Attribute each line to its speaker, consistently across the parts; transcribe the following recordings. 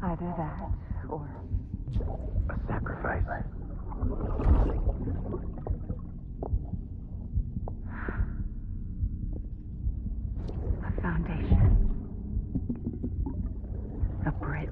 Speaker 1: Either that, or
Speaker 2: a sacrifice.
Speaker 1: a foundation. A bridge.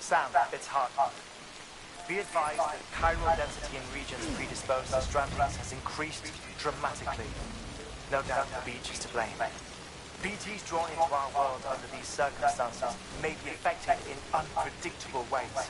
Speaker 3: Sam, it's hard. Be advised that chiral density in regions predisposed to strandings has increased dramatically. No doubt the beach is to blame. BTs drawn into our world under these circumstances may be affected in unpredictable ways.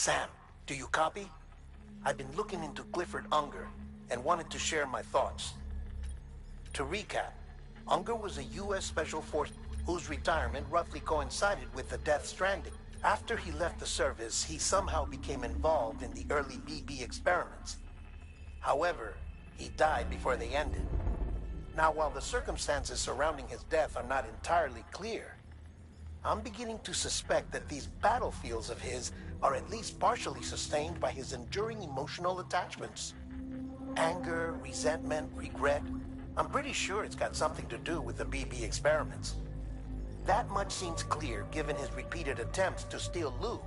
Speaker 4: Sam, do you copy? I've been looking into Clifford Unger and wanted to share my thoughts. To recap, Unger was a U.S. Special Force whose retirement roughly coincided with the Death Stranding. After he left the service, he somehow became involved in the early BB experiments. However, he died before they ended. Now, while the circumstances surrounding his death are not entirely clear, I'm beginning to suspect that these battlefields of his are at least partially sustained by his enduring emotional attachments. Anger, resentment, regret. I'm pretty sure it's got something to do with the BB experiments. That much seems clear given his repeated attempts to steal Lou.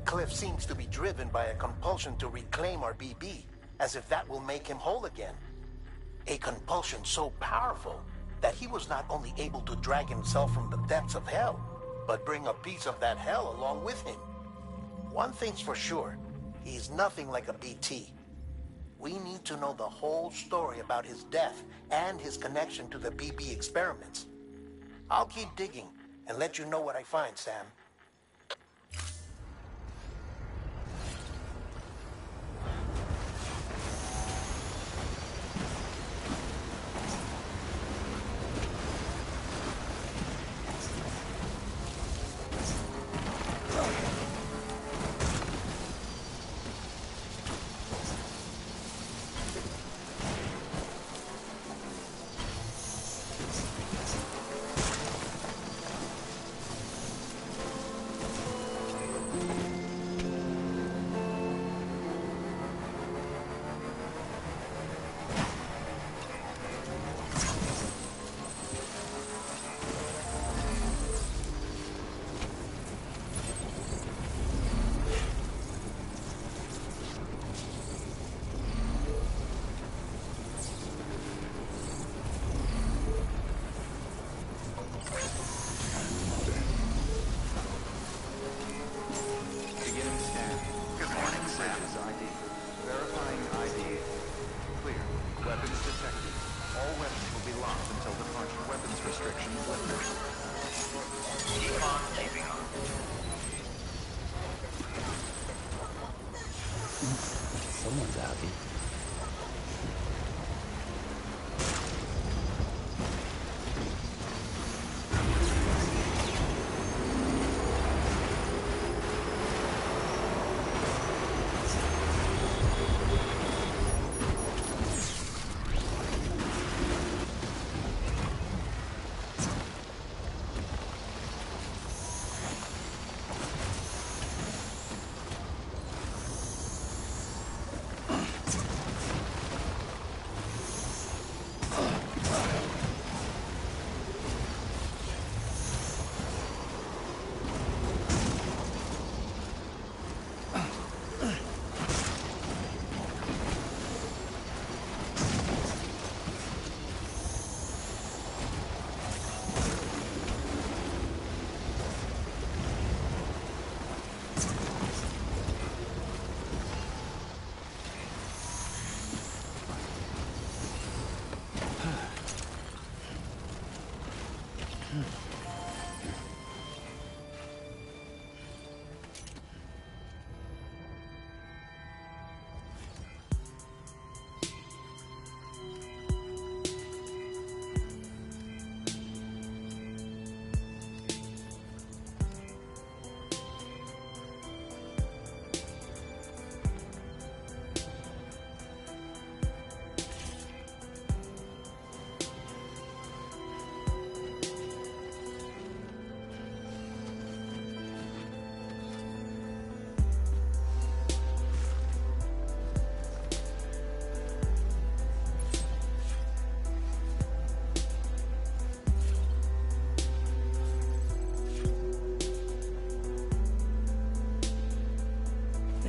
Speaker 4: Cliff seems to be driven by a compulsion to reclaim our BB, as if that will make him whole again. A compulsion so powerful that he was not only able to drag himself from the depths of hell, but bring a piece of that hell along with him. One thing's for sure, he's nothing like a BT. We need to know the whole story about his death and his connection to the BB experiments. I'll keep digging and let you know what I find, Sam.
Speaker 5: Someone's happy.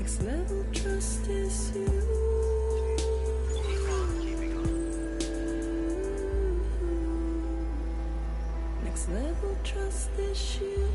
Speaker 6: Next level trust is you. Next level trust is you.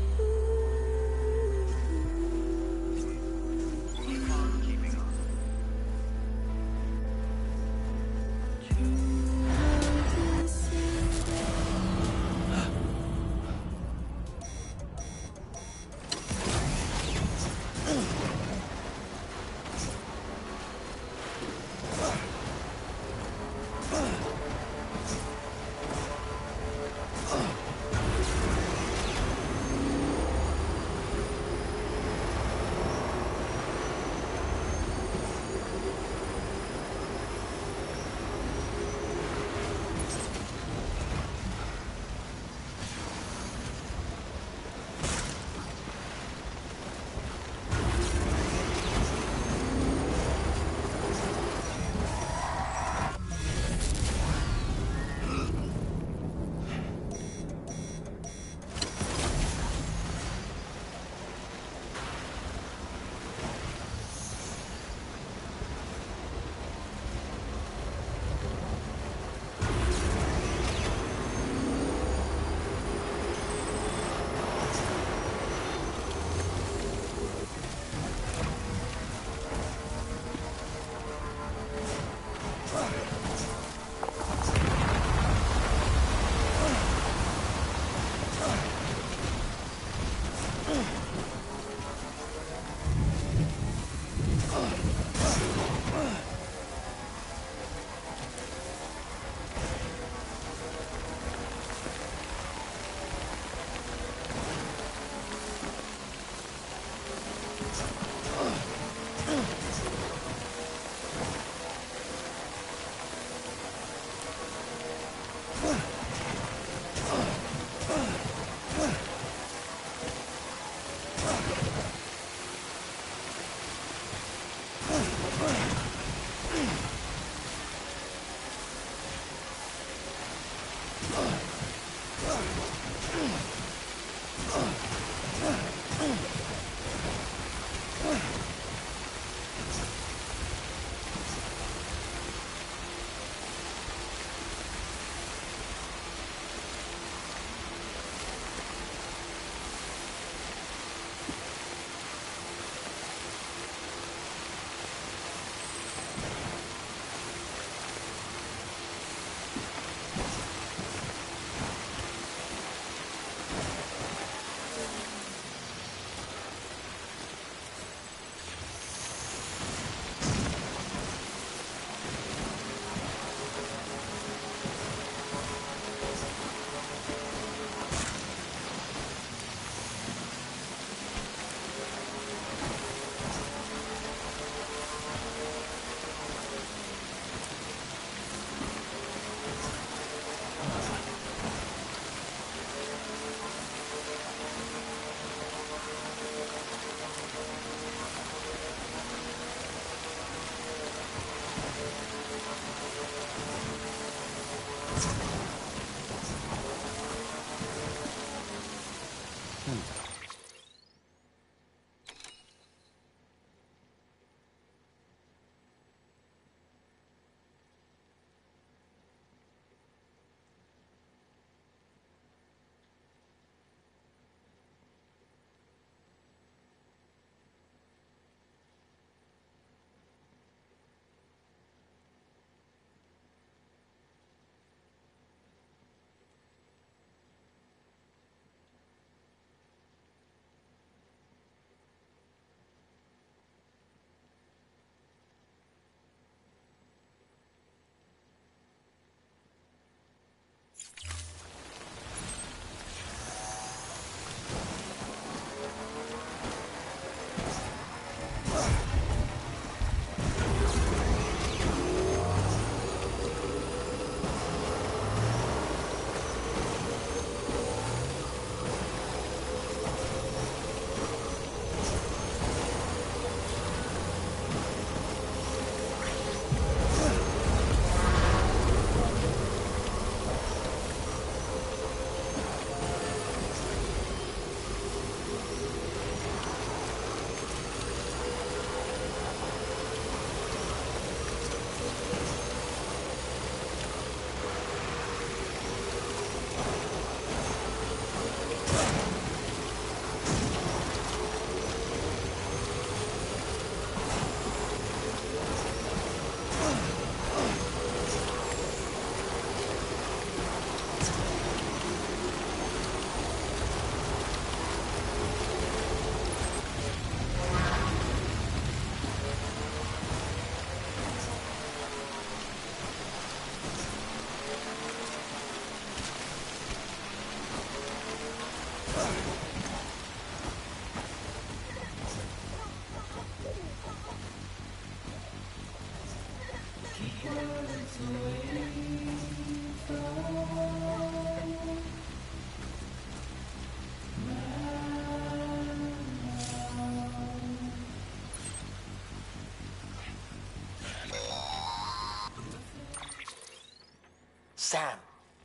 Speaker 4: Sam,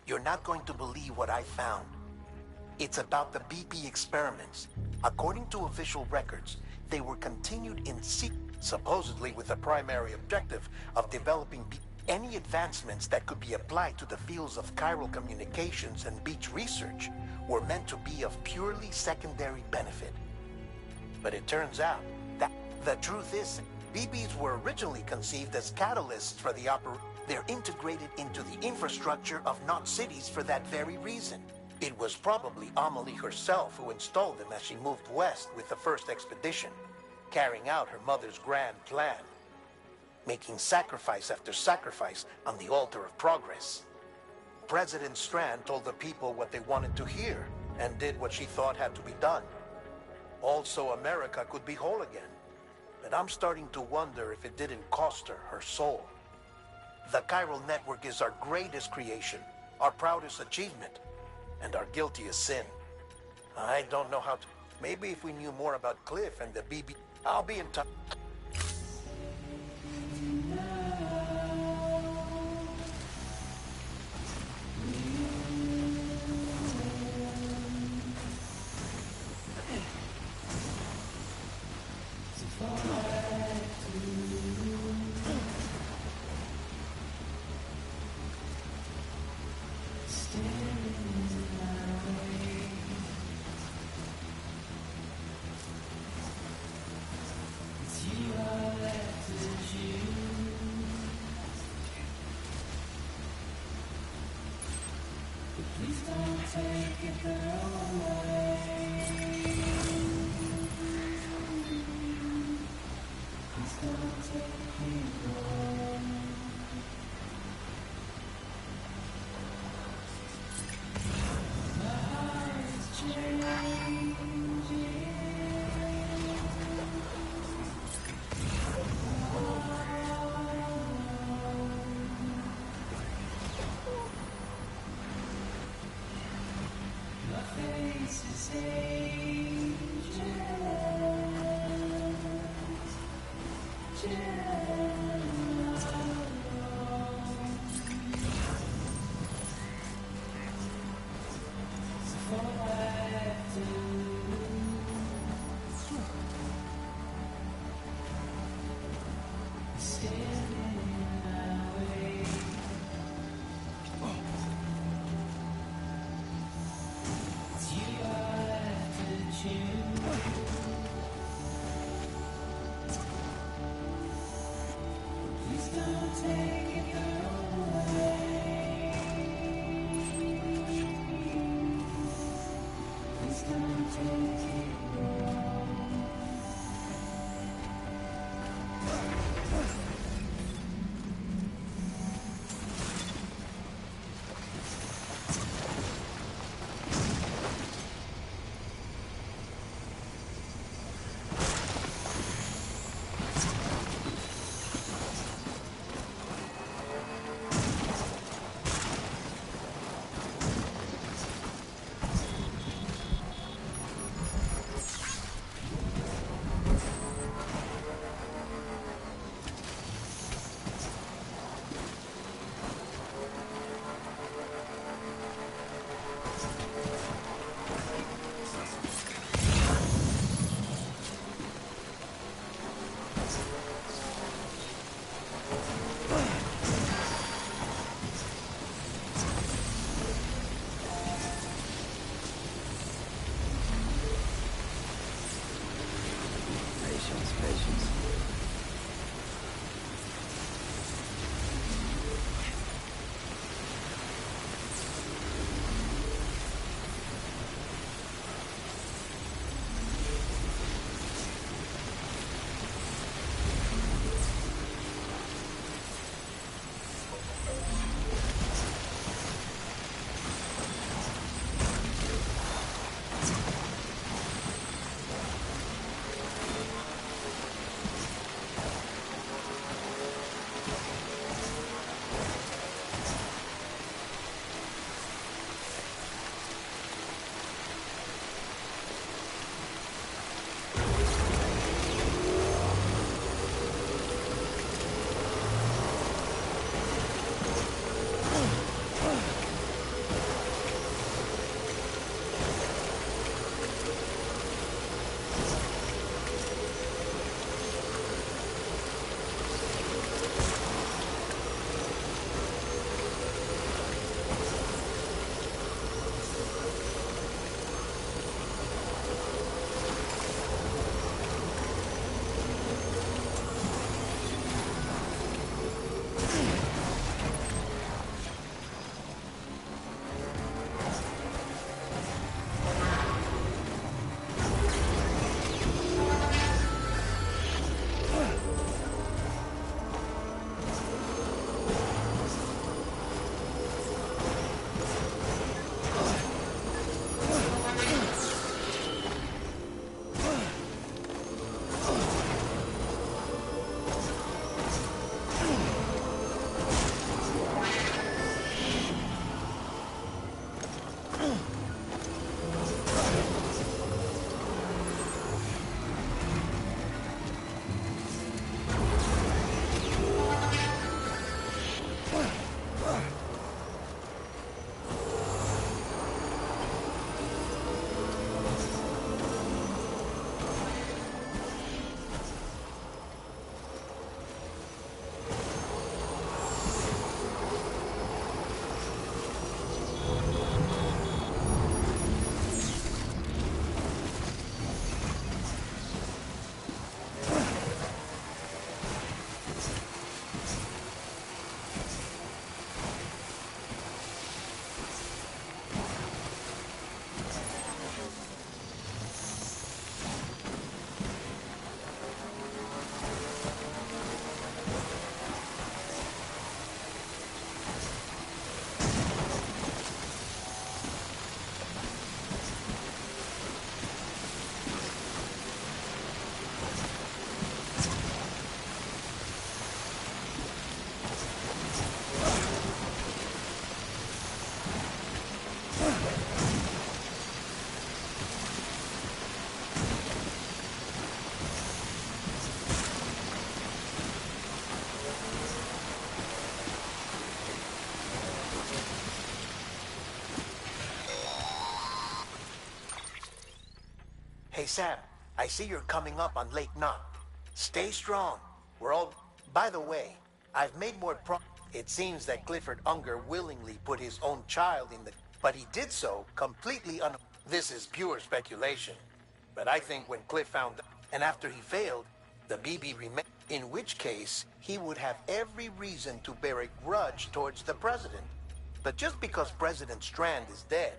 Speaker 4: you're not going to believe what I found. It's about the BP experiments. According to official records, they were continued in secret, supposedly with the primary objective of developing any advancements that could be applied to the fields of chiral communications and beach research were meant to be of purely secondary benefit. But it turns out that the truth is, BBs were originally conceived as catalysts for the They're integrated into the infrastructure of not cities for that very reason. It was probably Amelie herself who installed them as she moved west with the first expedition, carrying out her mother's grand plan, making sacrifice after sacrifice on the altar of progress. President Strand told the people what they wanted to hear and did what she thought had to be done. Also, America could be whole again. But I'm starting to wonder if it didn't cost her her soul. The chiral network is our greatest creation, our proudest achievement, and our guiltiest sin. I don't know how to... Maybe if we knew more about Cliff and the BB... I'll be in touch. Hey, Sam, I see you're coming up on Lake Knot. Stay strong. We're all... By the way, I've made more It seems that Clifford Unger willingly put his own child in the... But he did so completely This is pure speculation. But I think when Cliff found... And after he failed, the BB remained... In which case, he would have every reason to bear a grudge towards the president. But just because President Strand is dead,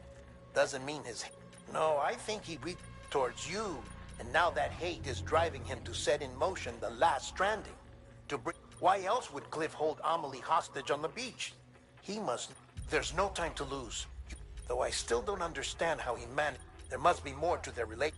Speaker 4: doesn't mean his... No, I think he reached towards you, and now that hate is driving him to set in motion the last stranding. To bring... Why else would Cliff hold Amelie hostage on the beach? He must... There's no time to lose. Though I still don't understand how he managed. There must be more to their relation.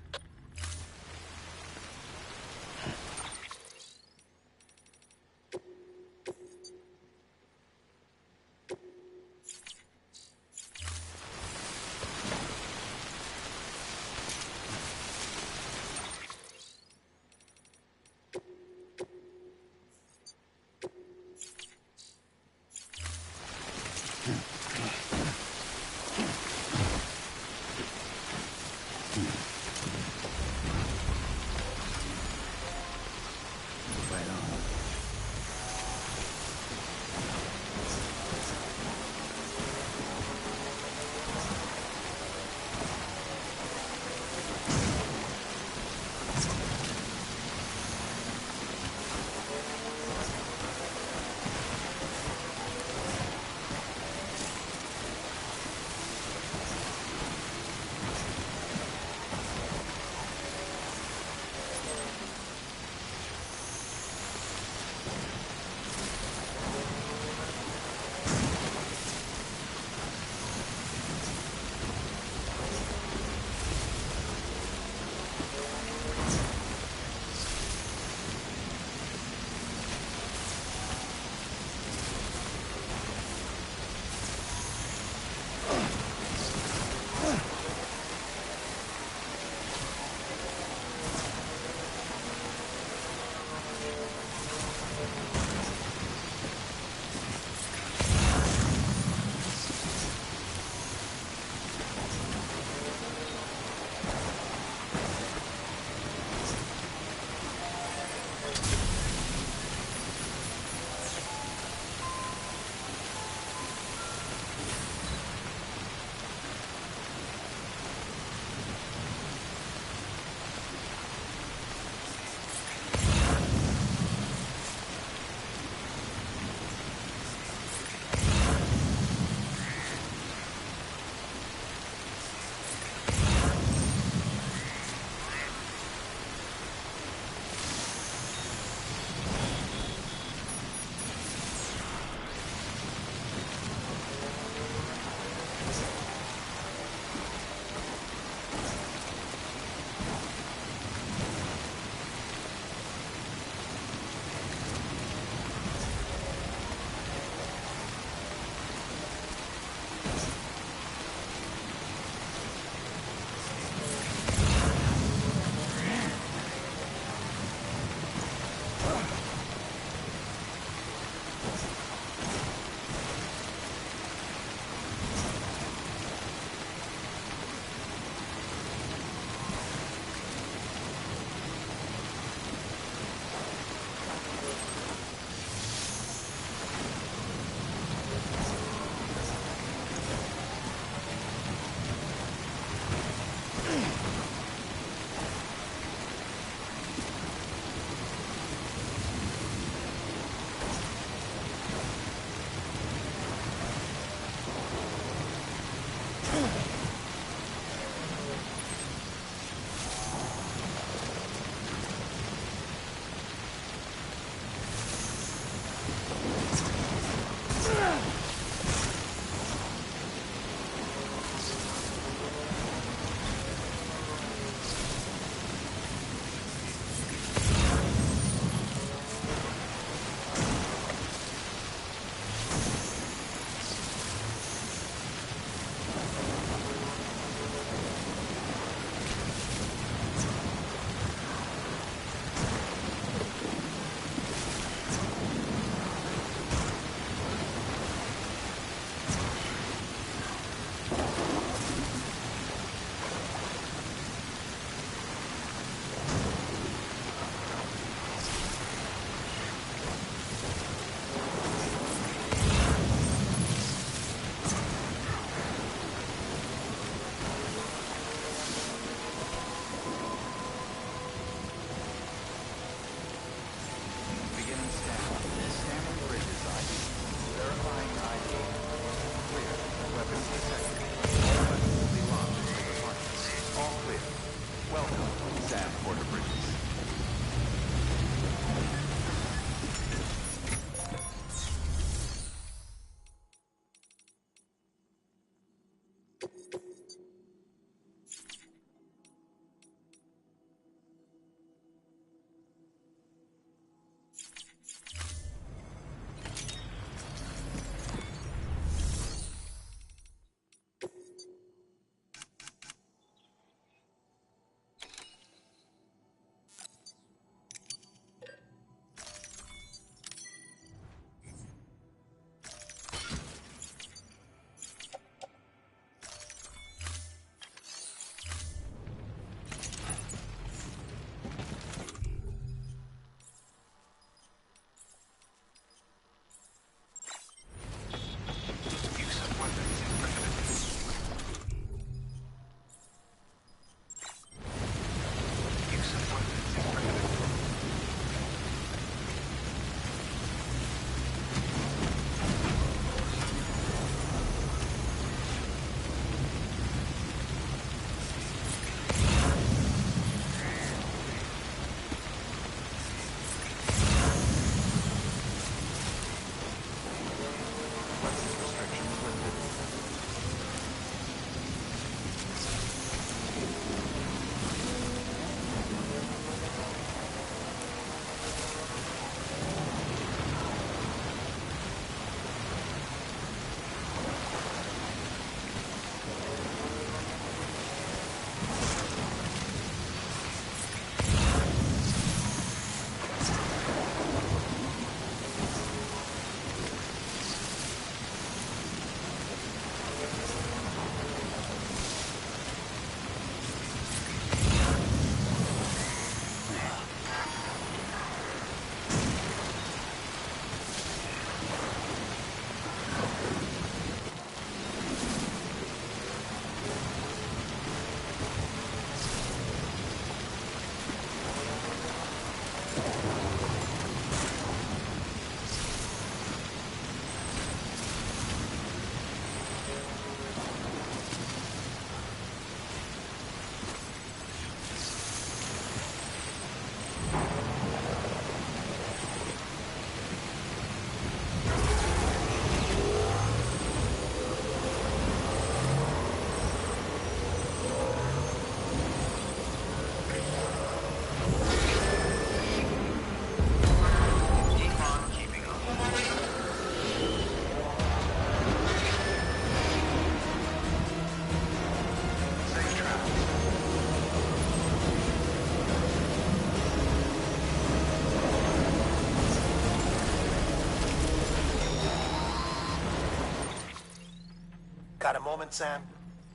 Speaker 4: Got a moment, Sam?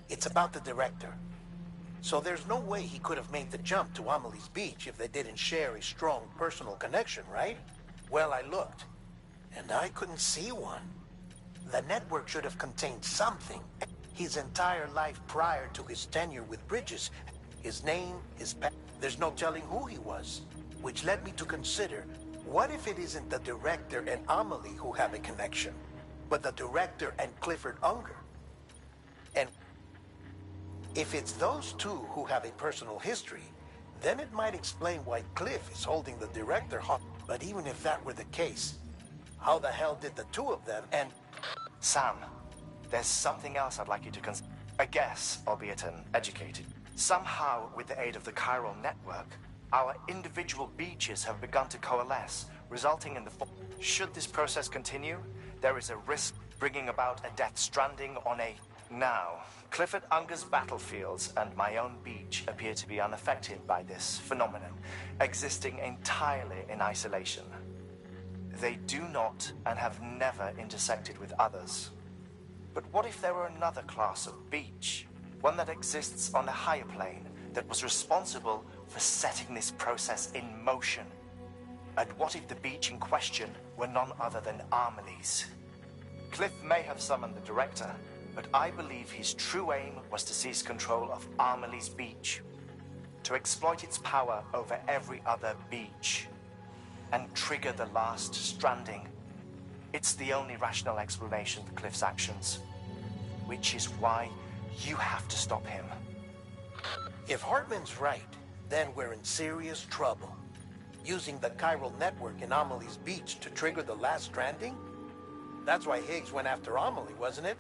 Speaker 4: It's about the director. So there's no way he could have made the jump to Amelie's Beach if they didn't share a strong personal connection, right? Well, I looked, and I couldn't see one. The network should have contained something. His entire life prior to his tenure with Bridges, his name, his pet. There's no telling who he was, which led me to consider, what if it isn't the director and Amelie who have a connection, but the director and Clifford Unger? And if it's those two who have a personal history, then it might explain why Cliff is holding the director hostage. But even if that were the case, how the hell did the two of them and...
Speaker 3: Sam, there's something else I'd like you to consider. A guess, albeit an educated. Somehow, with the aid of the chiral network, our individual beaches have begun to coalesce, resulting in the... Should this process continue, there is a risk bringing about a death stranding on a... Now, Clifford Unger's battlefields and my own beach appear to be unaffected by this phenomenon, existing entirely in isolation. They do not and have never intersected with others. But what if there were another class of beach, one that exists on a higher plane, that was responsible for setting this process in motion? And what if the beach in question were none other than Amelie's? Cliff may have summoned the director, but I believe his true aim was to seize control of Amelie's Beach, to exploit its power over every other beach, and trigger the last stranding. It's the only rational explanation for Cliff's actions, which is why you have to stop him.
Speaker 4: If Hartman's right, then we're in serious trouble. Using the chiral network in Amelie's Beach to trigger the last stranding? That's why Higgs went after Amelie, wasn't it?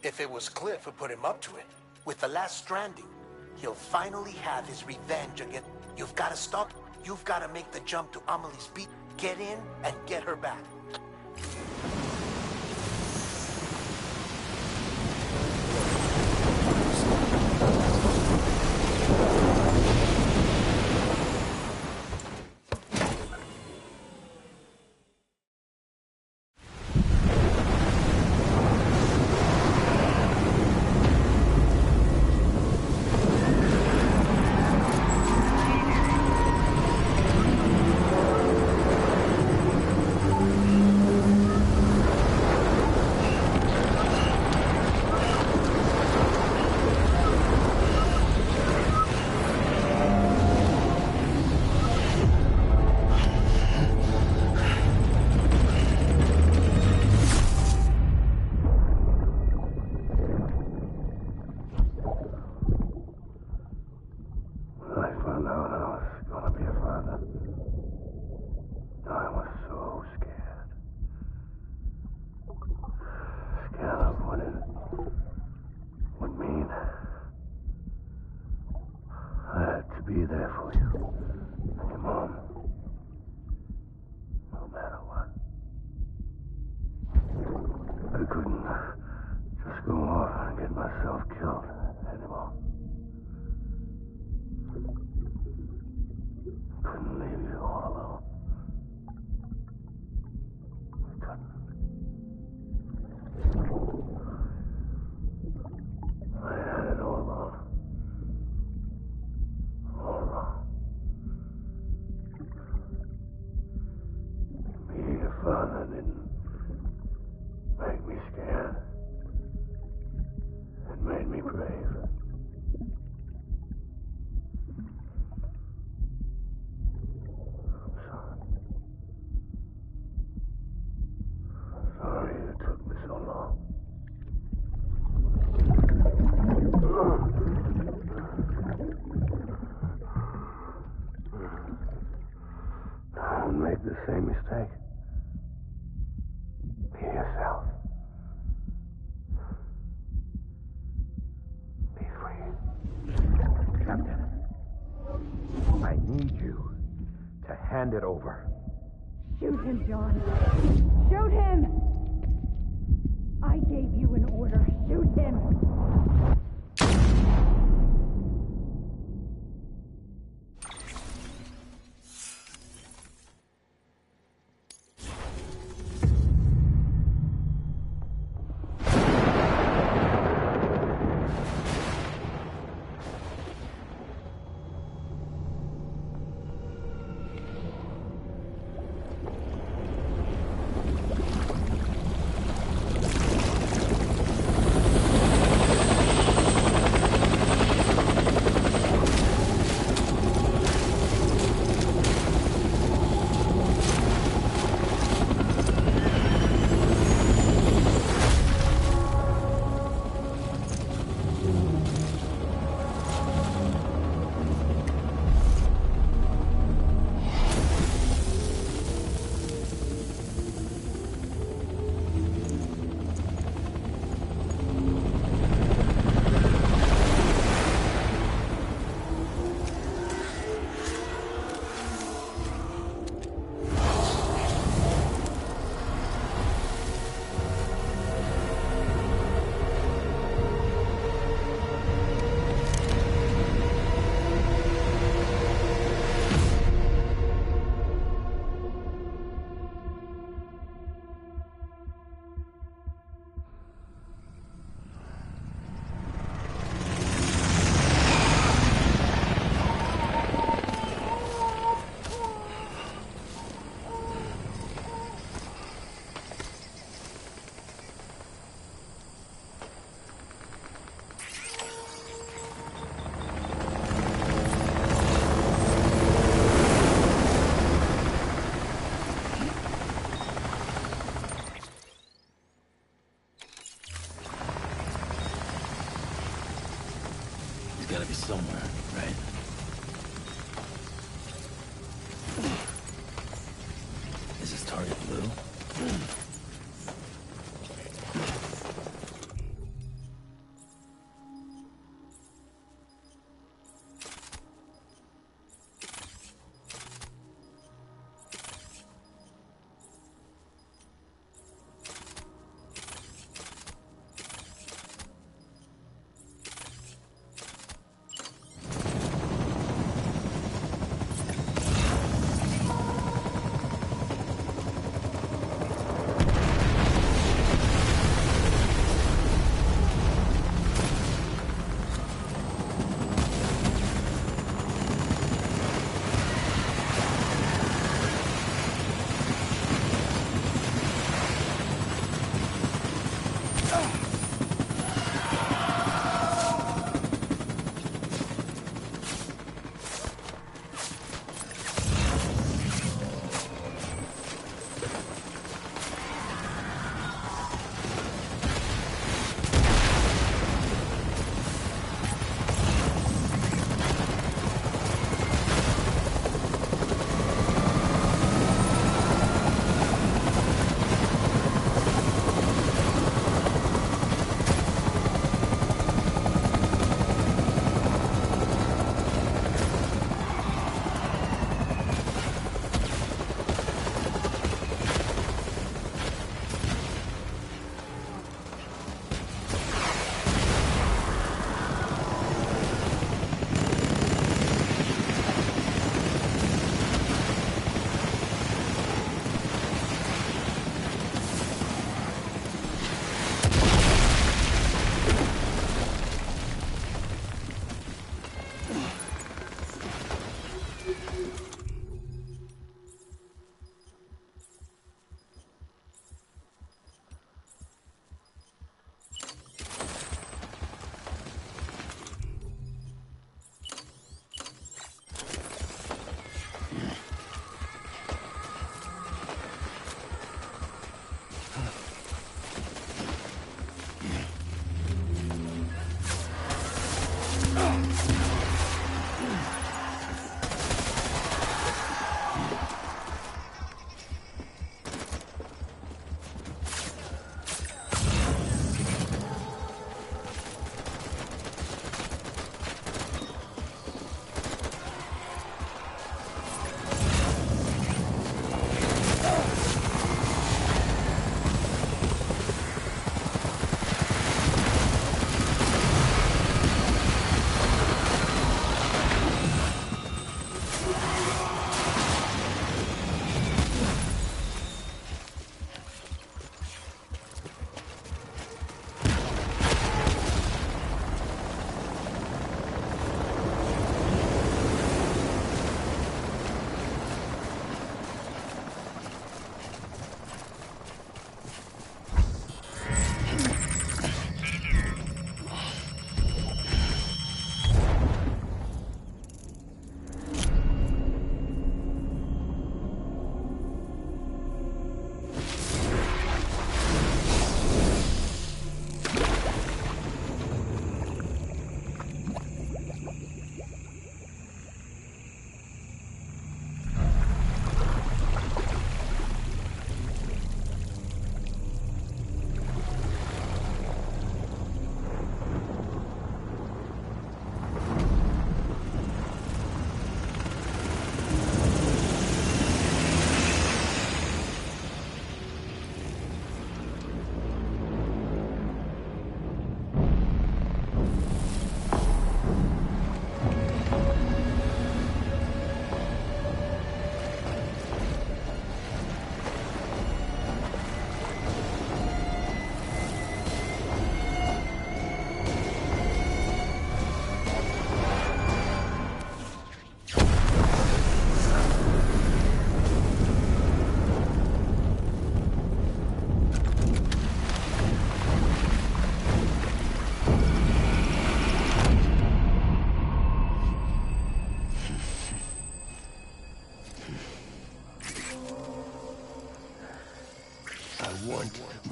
Speaker 4: If it was Cliff who put him up to it, with the last Stranding, he'll finally have his revenge again. You've got to stop. You've got to make the jump to Amelie's beat, get in, and get her back.
Speaker 2: Be there for you and your mom, no matter what. I couldn't just go off and get myself killed anymore. Couldn't leave you all alone. I couldn't. I had it all wrong. All wrong. Being a father didn't make me scared. It made me brave. I'm sorry. I'm sorry it took me so long. Don't make the same mistake. Be yourself. Be free.
Speaker 5: Captain, I need you to hand it over.
Speaker 1: Shoot him, John. Shoot him! I gave you an order. Shoot him!
Speaker 2: Gotta be somewhere, right? Is this target blue?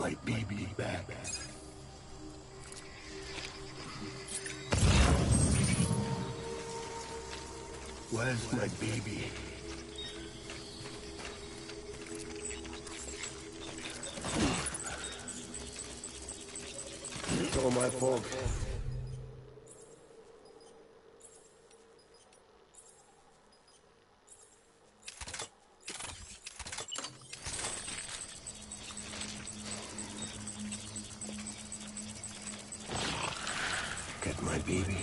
Speaker 2: my baby back. Where's my baby? It's all my fault. Get my baby.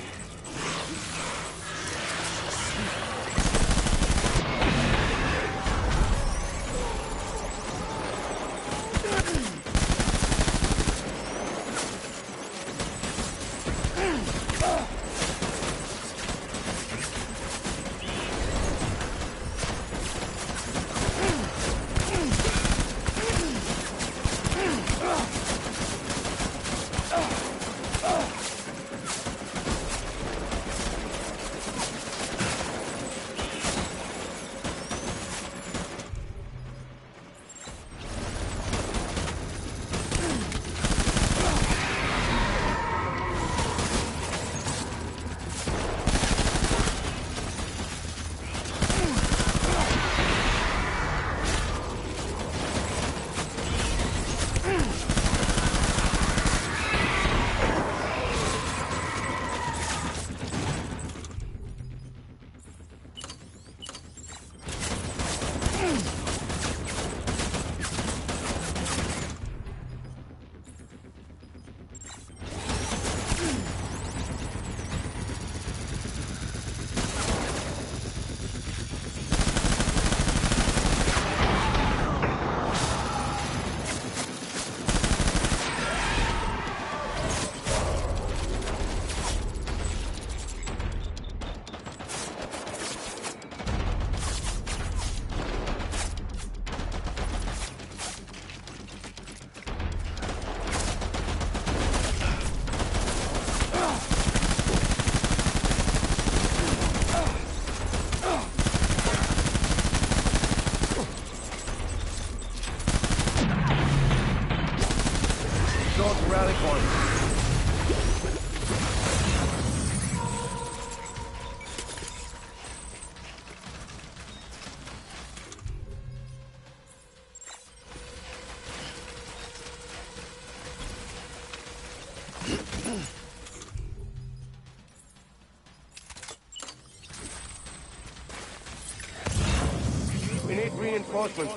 Speaker 7: reinforcements.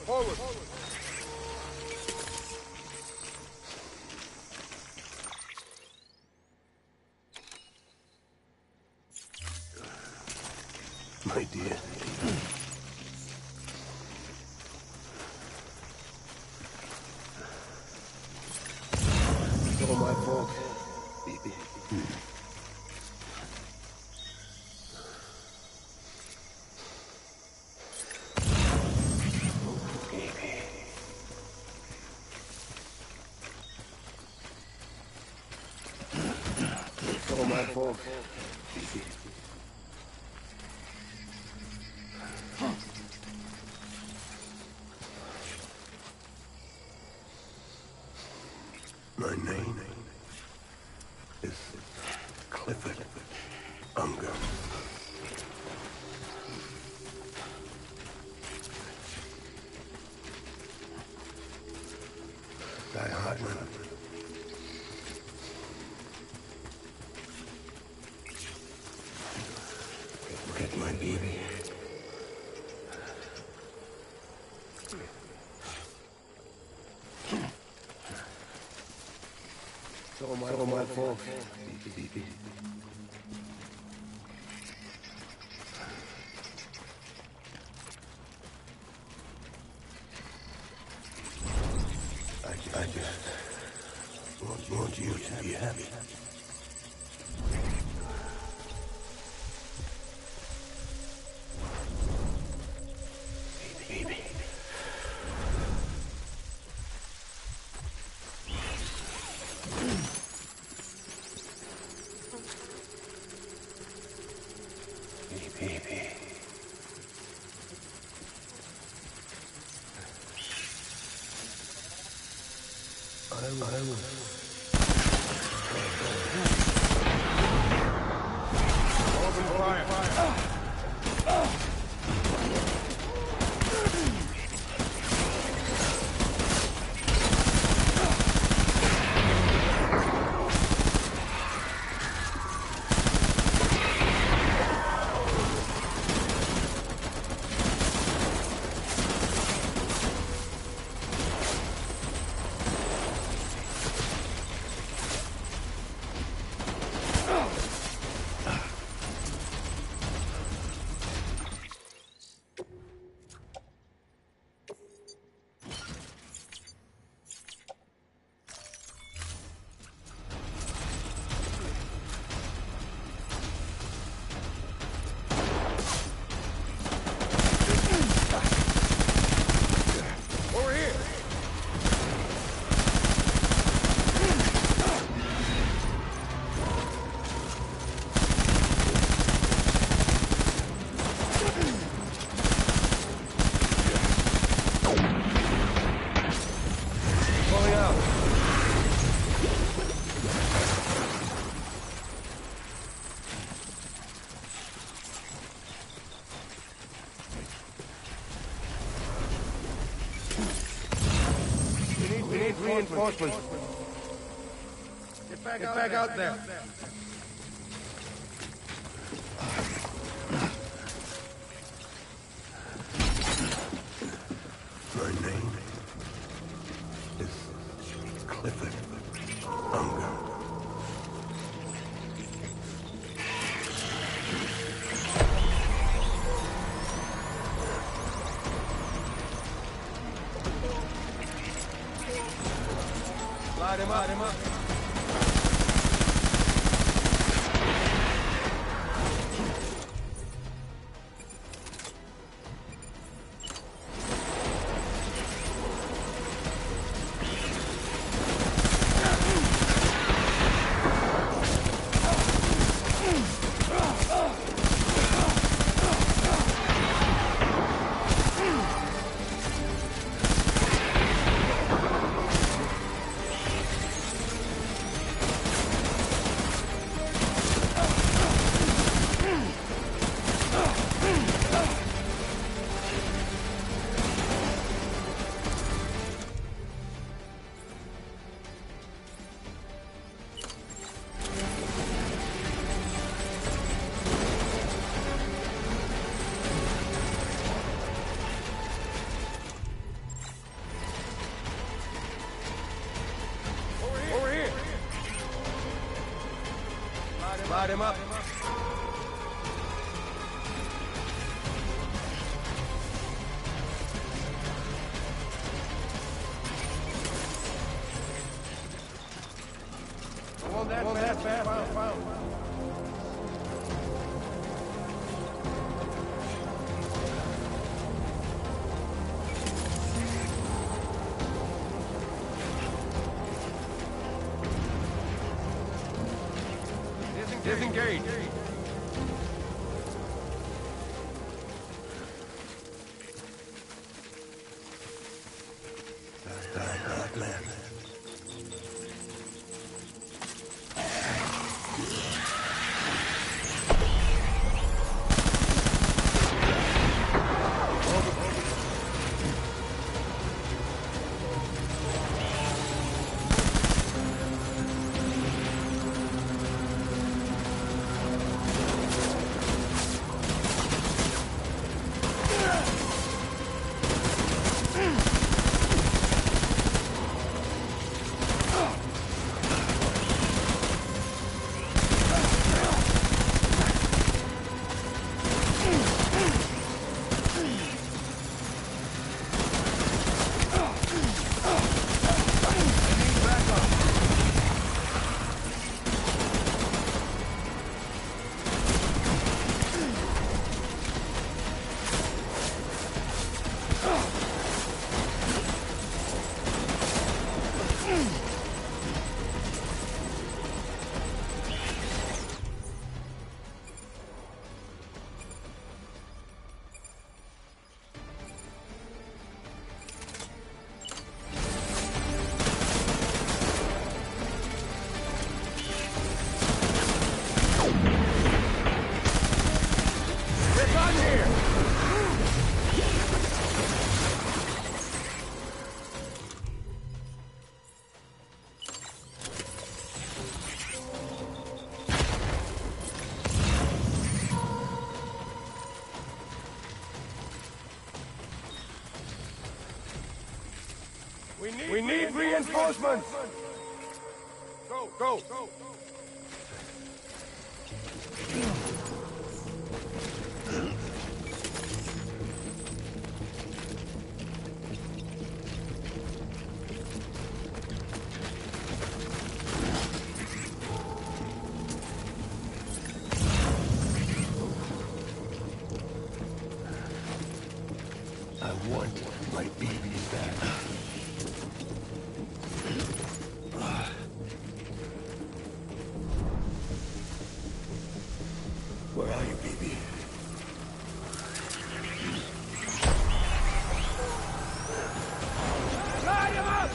Speaker 7: Forward.
Speaker 2: My dear.
Speaker 7: It's all my fault.
Speaker 2: Baby.
Speaker 7: It's all my fault.
Speaker 2: My name is Clifford Unger. Die Hartman. Get my baby.
Speaker 7: It's all my fault.
Speaker 2: Baby. I just want you to be happy. Baby. Baby. I will.
Speaker 7: Open fire. We need reinforcements. Get back out there.
Speaker 2: My name is Clifford Unger.
Speaker 7: Light him up. Light him up. One that fast. Found. Disengage.
Speaker 2: Black man.
Speaker 7: We need reinforcements. Go.
Speaker 2: I want my baby back. Where are you, baby?
Speaker 7: Light him up!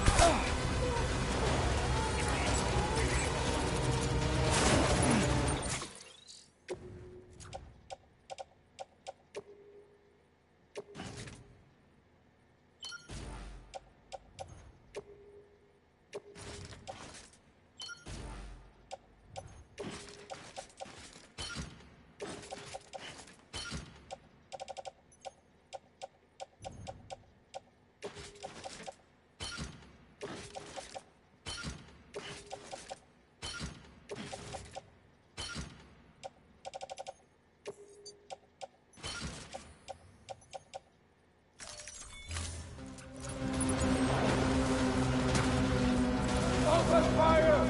Speaker 7: Open fire!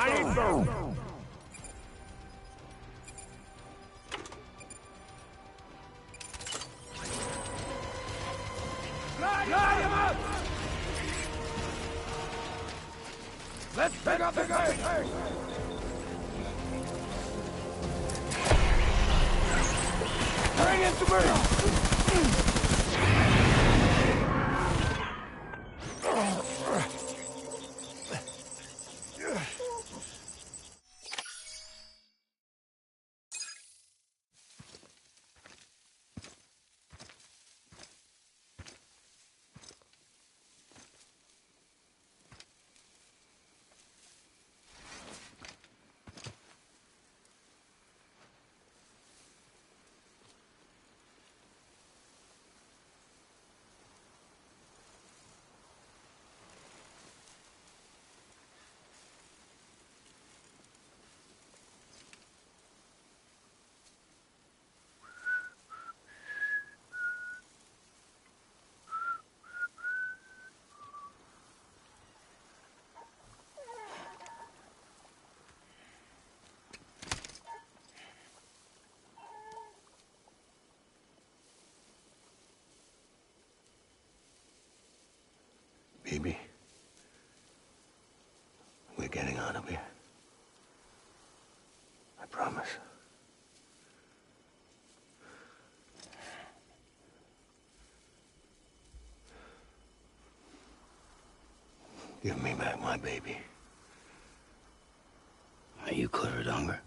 Speaker 7: I need food. Light him up! Let's pick up the guy. Bring it to me!
Speaker 2: Baby, we're getting out of here. I promise. Give me back my baby. Are you Clifford Unger?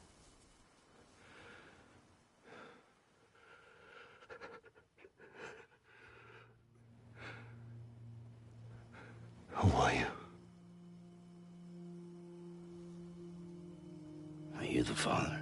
Speaker 2: Who are you? Are you the father?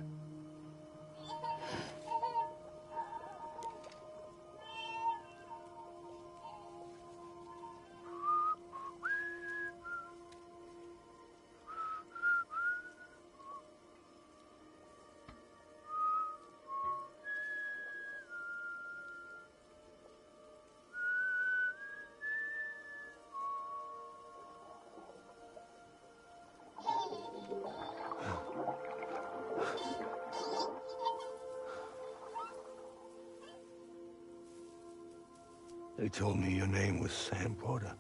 Speaker 2: They told me your name was Sam Porter.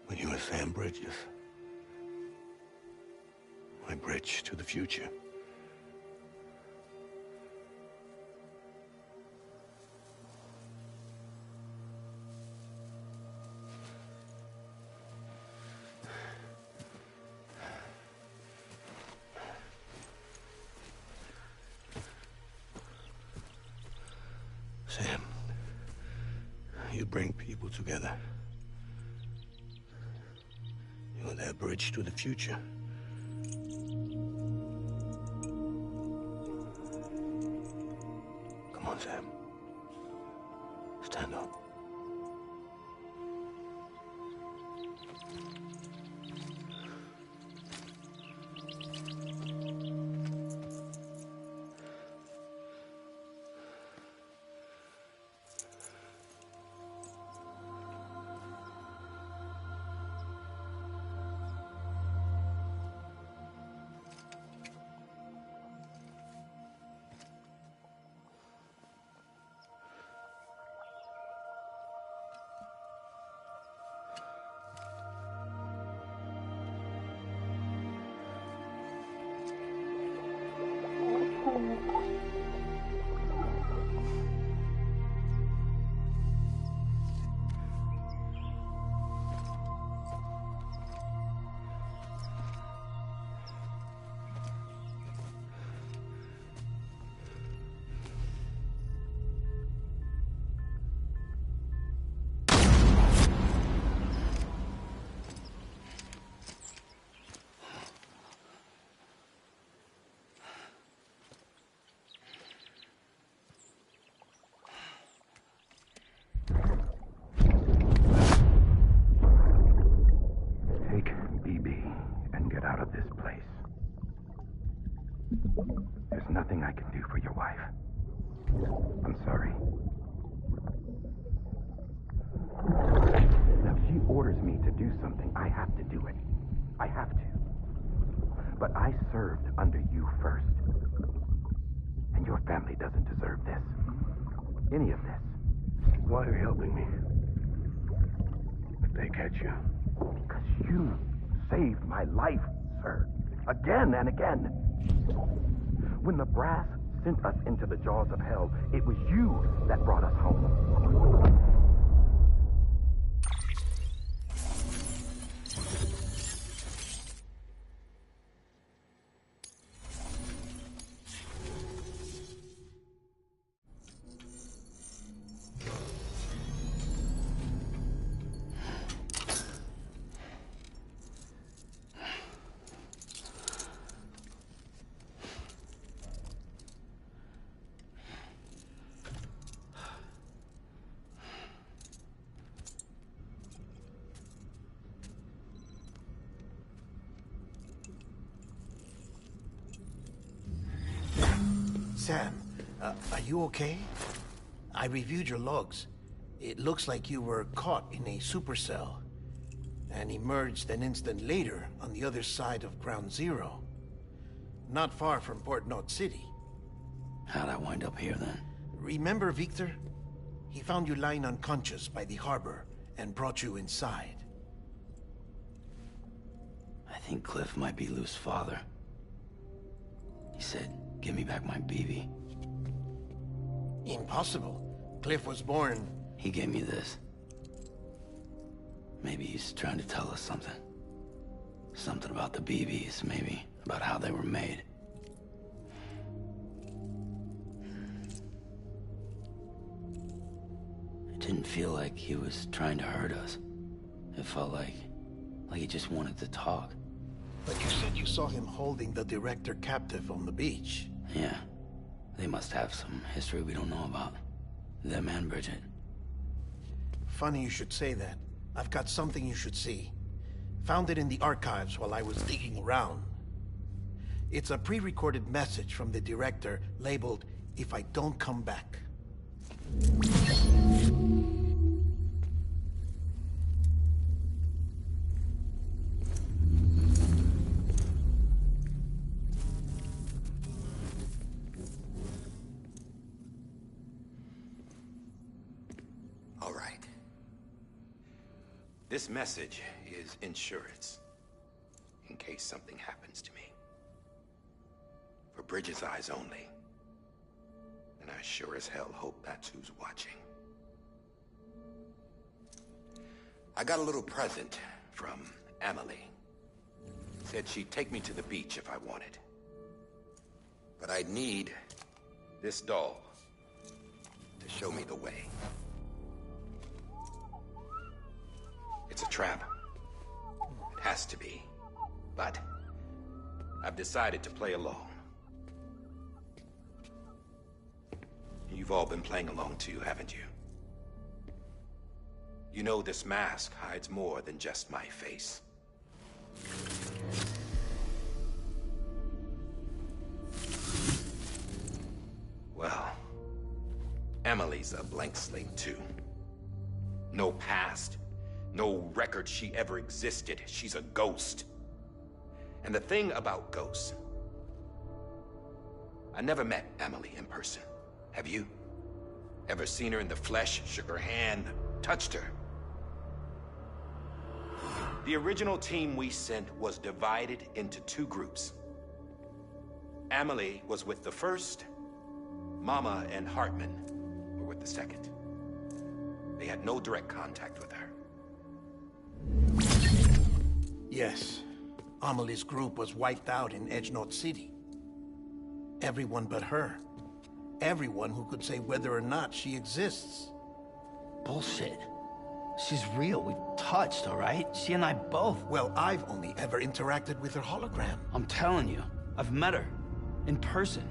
Speaker 2: But you were Sam Bridges. My bridge to the future. Sam, you bring people together. You're their bridge to the future. Come on, Sam. Stand up. There's nothing I can do for your wife. I'm sorry. Now, if she orders me to do something, I have to do it.
Speaker 5: But I served under you first. And your family doesn't deserve this. Any of this.
Speaker 2: Why are you helping me? If they catch you.
Speaker 5: Because you saved my life, sir. Again and again. When the brass sent us into the jaws of hell, it was you that brought us home.
Speaker 4: Sam, are you okay? I reviewed your logs. It looks like you were caught in a supercell and emerged an instant later on the other side of Ground Zero. Not far from Port Knot City.
Speaker 8: How'd I wind up here then?
Speaker 4: Remember Victor? He found you lying unconscious by the harbor and brought you inside.
Speaker 8: I think Cliff might be Lou's father. He said, "Give me back my BB."
Speaker 4: Impossible. Cliff was born...
Speaker 8: He gave me this. Maybe he's trying to tell us something. Something about the BBs, maybe. About how they were made. It didn't feel like he was trying to hurt us. It felt like he just wanted to talk.
Speaker 4: But you said you saw him holding the director captive on the beach.
Speaker 8: Yeah. They must have some history we don't know about. Them and Bridget.
Speaker 4: Funny you should say that. I've got something you should see. Found it in the archives while I was digging around. It's a pre-recorded message from the director labeled, "If I don't come back."
Speaker 9: All right. This message is insurance, in case something happens to me. For Bridget's eyes only. And I sure as hell hope that's who's watching. I got a little present from Emily. Said she'd take me to the beach if I wanted. But I'd need this doll to show me the way. It's a trap. It has to be. But I've decided to play along. You've all been playing along too, haven't you? You know this mask hides more than just my face. Well, Emily's a blank slate too. No past. No record she ever existed. She's a ghost. And the thing about ghosts... I never met Emily in person. Have you? Ever seen her in the flesh, shook her hand, touched her? The original team we sent was divided into two groups. Emily was with the first. Mama and Hartman were with the second. They had no direct contact with her.
Speaker 4: Yes. Amelie's group was wiped out in Edge Knot City. Everyone but her. Everyone who could say whether or not she exists.
Speaker 8: Bullshit. She's real. We've touched, all right? She and I both.
Speaker 4: Well, I've only ever interacted with her hologram.
Speaker 8: I'm telling you, I've met her. In person.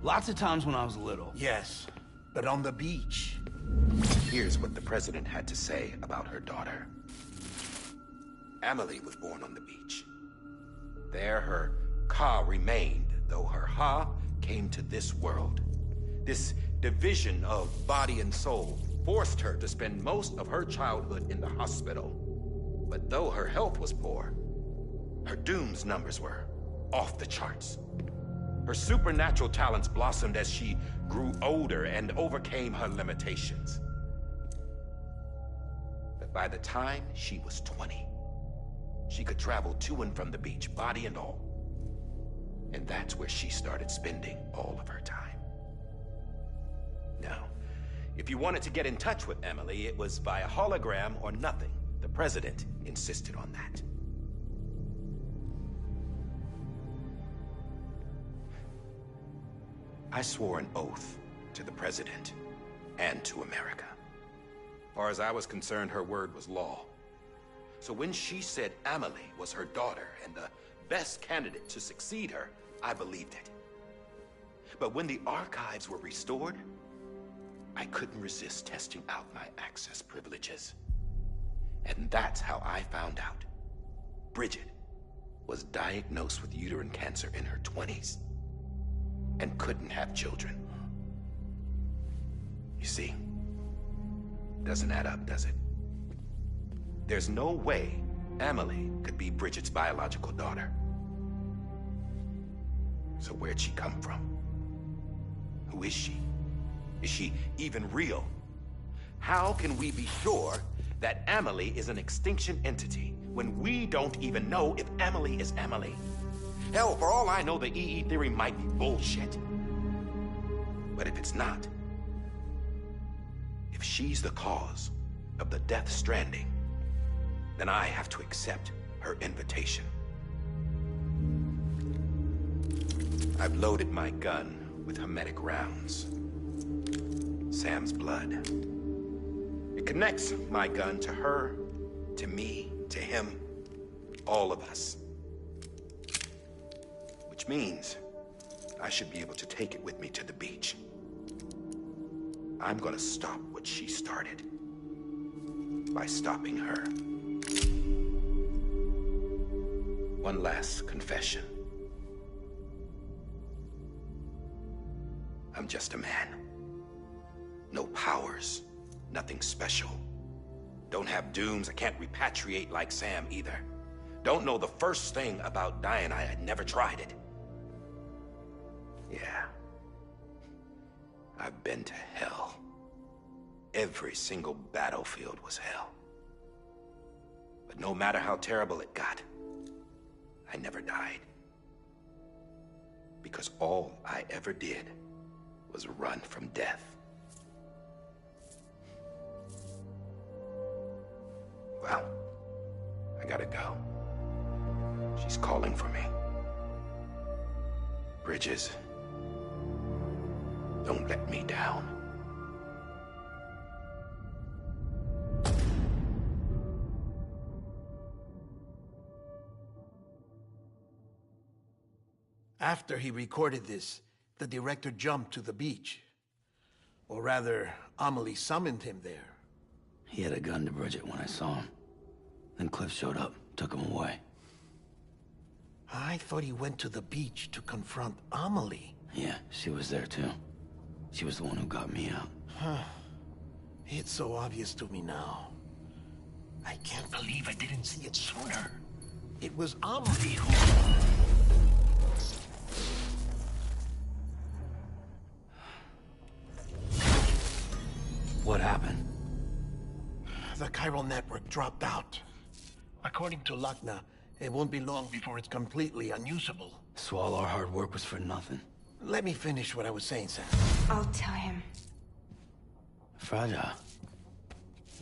Speaker 8: Lots of times when I was little.
Speaker 4: Yes, but on the beach.
Speaker 9: Here's what the president had to say about her daughter. Emily was born on the beach. There her Ka remained, though her Ha came to this world. This division of body and soul forced her to spend most of her childhood in the hospital. But though her health was poor, her doom's numbers were off the charts. Her supernatural talents blossomed as she grew older and overcame her limitations. But by the time she was 20, she could travel to and from the beach, body and all. And that's where she started spending all of her time. Now, if you wanted to get in touch with Emily, it was via hologram or nothing. The president insisted on that. I swore an oath to the president and to America. As far as I was concerned, her word was law. So when she said Amelie was her daughter and the best candidate to succeed her, I believed it. But when the archives were restored, I couldn't resist testing out my access privileges. And that's how I found out. Bridget was diagnosed with uterine cancer in her 20s and couldn't have children. You see, doesn't add up, does it? There's no way Amelie could be Bridget's biological daughter. So where'd she come from? Who is she? Is she even real? How can we be sure that Amelie is an extinction entity when we don't even know if Amelie is Amelie? Hell, for all I know, the EE theory might be bullshit. But if it's not, if she's the cause of the Death Stranding, then I have to accept her invitation. I've loaded my gun with hermetic rounds. Sam's blood. It connects my gun to her, to me, to him, all of us. Which means I should be able to take it with me to the beach. I'm gonna stop what she started by stopping her. One last confession. I'm just a man. No powers, nothing special. Don't have dooms, I can't repatriate like Sam either. Don't know the first thing about dying, I had never tried it. Yeah. I've been to hell. Every single battlefield was hell. But no matter how terrible it got, I never died. Because all I ever did was run from death. Well, I gotta go. She's calling for me. Bridges, don't let me down.
Speaker 4: After he recorded this, the director jumped to the beach. Or rather, Amelie summoned him there.
Speaker 8: He had a gun to Bridget when I saw him. Then Cliff showed up, took him away.
Speaker 4: I thought he went to the beach to confront Amelie.
Speaker 8: Yeah, she was there too. She was the one who got me out.
Speaker 4: Huh. It's so obvious to me now. I can't believe I didn't see it sooner. It was Amelie who...
Speaker 8: What happened?
Speaker 4: The chiral network dropped out. According to Lachna, it won't be long before it's completely unusable.
Speaker 8: So all our hard work was for nothing.
Speaker 4: Let me finish what I was saying, Sam.
Speaker 1: I'll tell him.
Speaker 8: Fragile.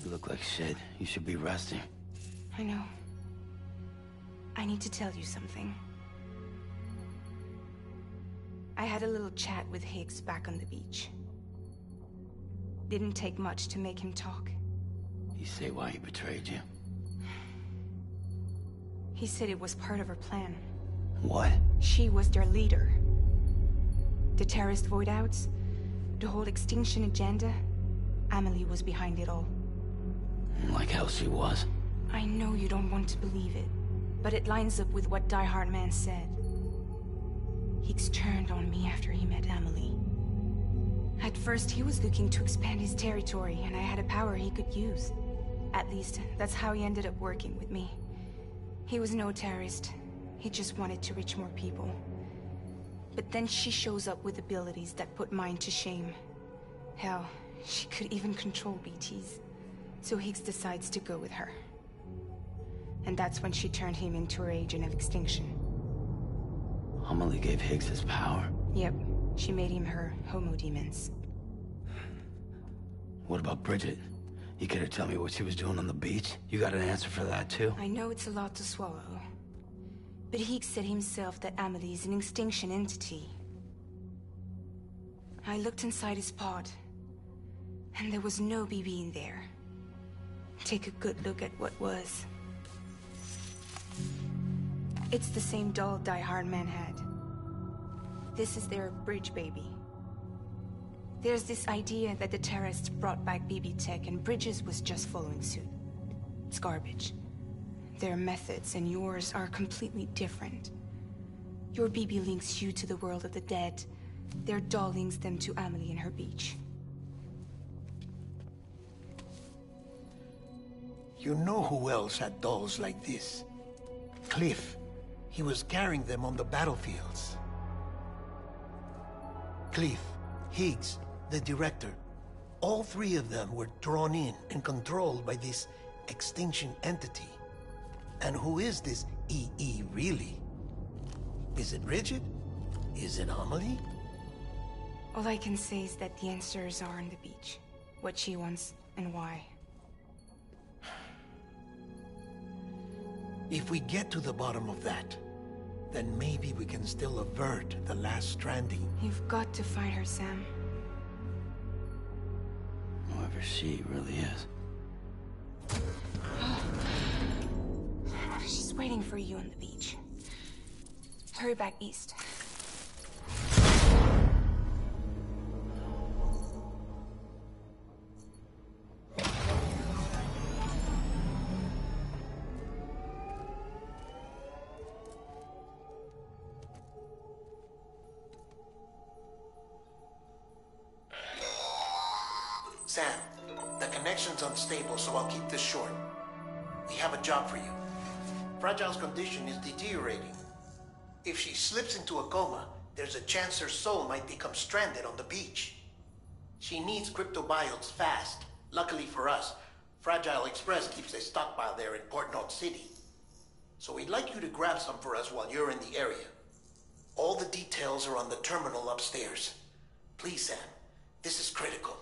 Speaker 8: You look like shit. You should be resting.
Speaker 1: I know. I need to tell you something. I had a little chat with Higgs back on the beach. Didn't take much to make him talk.
Speaker 8: You say why he betrayed you?
Speaker 1: He said it was part of her plan.
Speaker 8: What?
Speaker 1: She was their leader. The terrorist void outs, the whole extinction agenda, Amelie was behind it all.
Speaker 8: Like hell she was.
Speaker 1: I know you don't want to believe it, but it lines up with what Die Hard Man said. Higgs turned on me after he met Amelie. At first, he was looking to expand his territory, and I had a power he could use. At least, that's how he ended up working with me. He was no terrorist. He just wanted to reach more people. But then she shows up with abilities that put mine to shame. Hell, she could even control BTs. So Higgs decides to go with her. And that's when she turned him into her agent of extinction.
Speaker 8: Amelie gave Higgs his power.
Speaker 1: Yep, she made him her homo demons.
Speaker 8: What about Bridget? You care to tell me what she was doing on the beach? You got an answer for that too?
Speaker 1: I know it's a lot to swallow. But Higgs said himself that Amelie is an extinction entity. I looked inside his pod, and there was no BB in there. Take a good look at what was. It's the same doll Die Hard Man had. This is their bridge baby. There's this idea that the terrorists brought back BB tech and Bridges was just following suit. It's garbage. Their methods and yours are completely different. Your BB links you to the world of the dead. Their doll links them to Amelie and her beach.
Speaker 4: You know who else had dolls like this? Cliff. He was carrying them on the battlefields. Cliff, Higgs, the director. All three of them were drawn in and controlled by this extinction entity. And who is this EE really? Is it Bridget? Is it Amelie?
Speaker 1: All I can say is that the answers are on the beach. What she wants and why.
Speaker 4: If we get to the bottom of that, then maybe we can still avert the last stranding.
Speaker 1: You've got to find her, Sam.
Speaker 8: Whoever she really is.
Speaker 1: She's waiting for you on the beach. Hurry back east.
Speaker 4: Sam, the connection's unstable, so I'll keep this short. We have a job for you. Fragile's condition is deteriorating. If she slips into a coma, there's a chance her soul might become stranded on the beach. She needs cryptobiotes fast. Luckily for us, Fragile Express keeps a stockpile there in Port North City. So we'd like you to grab some for us while you're in the area. All the details are on the terminal upstairs. Please, Sam, this is critical.